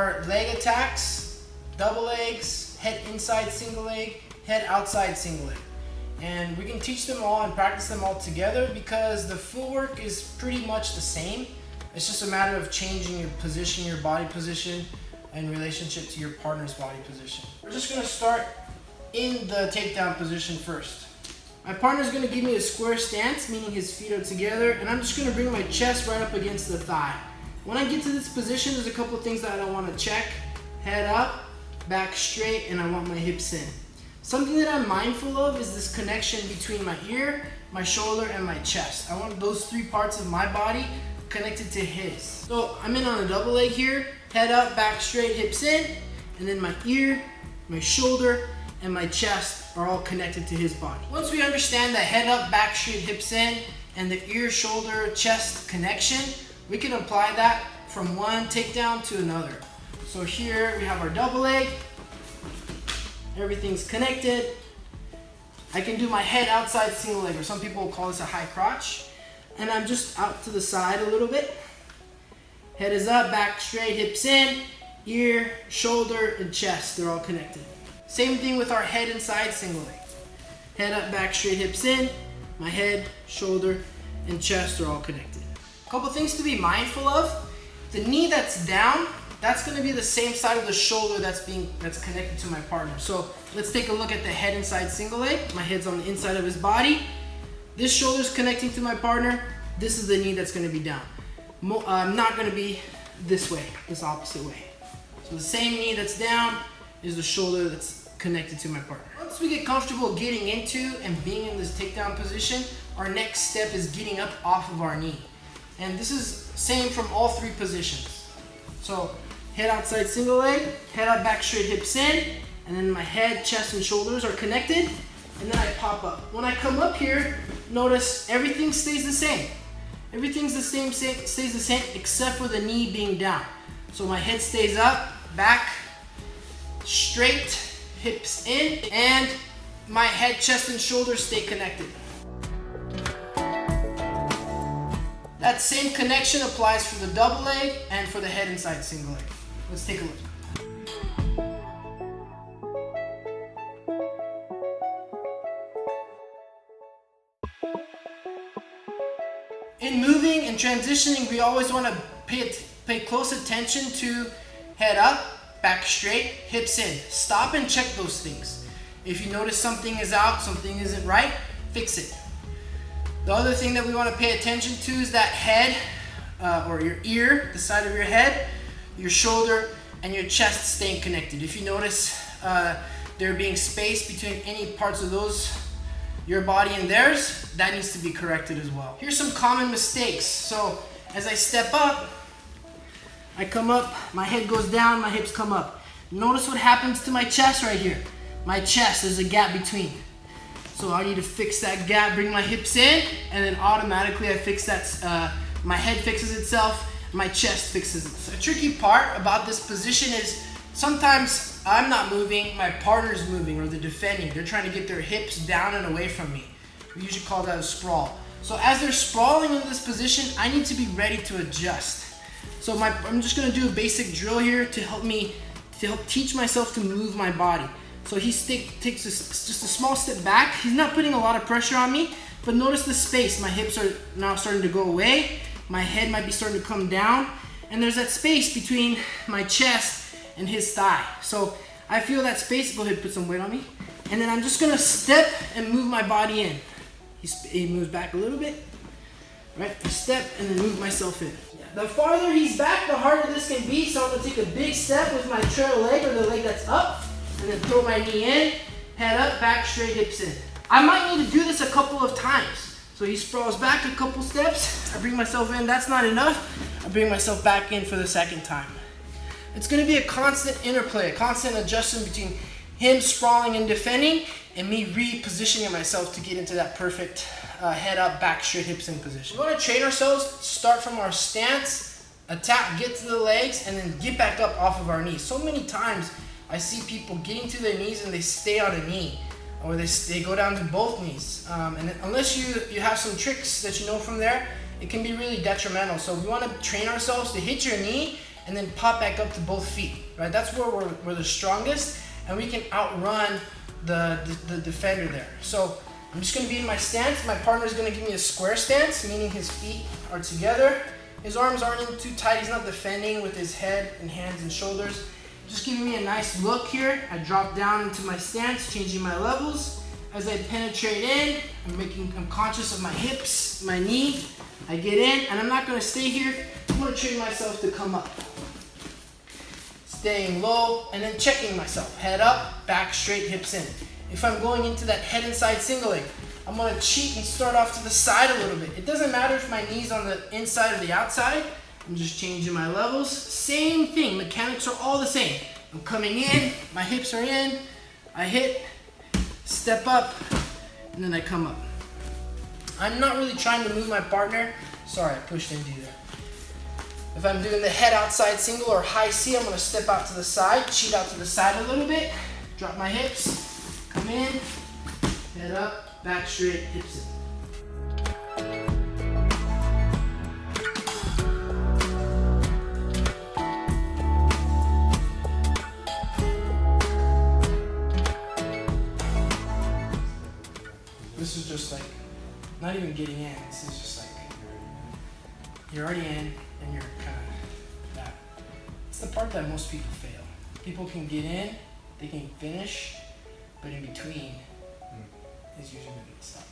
are leg attacks, double legs, head inside single leg, head outside single leg. And we can teach them all and practice them all together because the footwork is pretty much the same. It's just a matter of changing your position, your body position, in relationship to your partner's body position. We're just gonna start in the takedown position first. My partner's gonna give me a square stance, meaning his feet are together, and I'm just gonna bring my chest right up against the thigh. When I get to this position, there's a couple of things that I wanna check. Head up, back straight, and I want my hips in. Something that I'm mindful of is this connection between my ear, my shoulder, and my chest. I want those three parts of my body connected to his. So I'm in on a double leg here, head up, back straight, hips in, and then my ear, my shoulder, and my chest are all connected to his body. Once we understand the head up, back straight, hips in, and the ear, shoulder, chest connection, we can apply that from one takedown to another. So here we have our double leg, everything's connected. I can do my head outside single leg, or some people will call this a high crotch. And I'm just out to the side a little bit. Head is up, back straight, hips in, ear, shoulder, and chest, they're all connected. Same thing with our head inside single leg. Head up, back straight, hips in, my head, shoulder, and chest are all connected. A couple things to be mindful of. The knee that's down, that's gonna be the same side of the shoulder that's connected to my partner. So let's take a look at the head inside single leg. My head's on the inside of his body. This shoulder's connecting to my partner. This is the knee that's gonna be down. Not gonna be this way, this opposite way. So the same knee that's down is the shoulder that's connected to my partner. Once we get comfortable getting into and being in this takedown position, our next step is getting up off of our knee. And this is same from all three positions. So head outside single leg, head up, back straight, hips in, and then my head, chest, and shoulders are connected, and then I pop up. When I come up here, notice everything stays the same. Everything's the same, stays the same except for the knee being down. So my head stays up, back, straight, hips in, and my head, chest, and shoulders stay connected. That same connection applies for the double leg and for the head inside single leg. Let's take a look. In moving and transitioning, we always want to pay close attention to head up, back straight, hips in. Stop and check those things. If you notice something is out, something isn't right, fix it. The other thing that we want to pay attention to is that head, or your ear, the side of your head, your shoulder, and your chest staying connected. If you notice there being space between any parts of those, your body and theirs, that needs to be corrected as well. Here's some common mistakes. So as I step up, I come up, my head goes down, my hips come up. Notice what happens to my chest right here. My chest, there's a gap between. So I need to fix that gap, bring my hips in, and then automatically I fix that, my head fixes itself, my chest fixes itself. The tricky part about this position is sometimes I'm not moving, my partner's moving, or they're defending. They're trying to get their hips down and away from me. We usually call that a sprawl. So as they're sprawling in this position, I need to be ready to adjust. So I'm just gonna do a basic drill here to help teach myself to move my body. So he takes just a small step back. He's not putting a lot of pressure on me, but notice the space. My hips are now starting to go away. My head might be starting to come down. And there's that space between my chest and his thigh. So I feel that space. Go ahead, put some weight on me. And then I'm just gonna step and move my body in. He moves back a little bit. Right, I step and then move myself in. The farther he's back, the harder this can be. So I'm gonna take a big step with my trail leg, or the leg that's up, and then throw my knee in, head up, back straight, hips in. I might need to do this a couple of times. So he sprawls back a couple steps, I bring myself in, that's not enough, I bring myself back in for the second time. It's gonna be a constant interplay, a constant adjustment between him sprawling and defending, and me repositioning myself to get into that perfect head up, back straight, hips in position. We wanna train ourselves, start from our stance, attack, get to the legs, and then get back up off of our knees. So many times, I see people getting to their knees and they stay on a knee, or they go down to both knees. And unless you have some tricks that you know from there, it can be really detrimental. So we want to train ourselves to hit your knee and then pop back up to both feet, right? That's where we're the strongest, and we can outrun the defender there. So I'm just gonna be in my stance. My partner's gonna give me a square stance, meaning his feet are together. His arms aren't in too tight. He's not defending with his head and hands and shoulders. Just giving me a nice look here. I drop down into my stance, changing my levels. As I penetrate in, I'm conscious of my hips, my knee. I get in, and I'm not gonna stay here. I'm gonna train myself to come up. Staying low, and then checking myself. Head up, back straight, hips in. If I'm going into that head and side single leg, I'm gonna cheat and start off to the side a little bit. It doesn't matter if my knee's on the inside or the outside. I'm just changing my levels. Same thing, mechanics are all the same. I'm coming in, my hips are in, I hit, step up, and then I come up. I'm not really trying to move my partner. Sorry, I pushed into you there. If I'm doing the head outside single or high C, I'm gonna step out to the side, cheat out to the side a little bit, drop my hips, come in, head up, back straight, hips in. This is just like, not even getting in, this is just like, you're already in and you're kind of that. It's the part that most people fail. People can get in, they can finish, but in between is usually when they stop.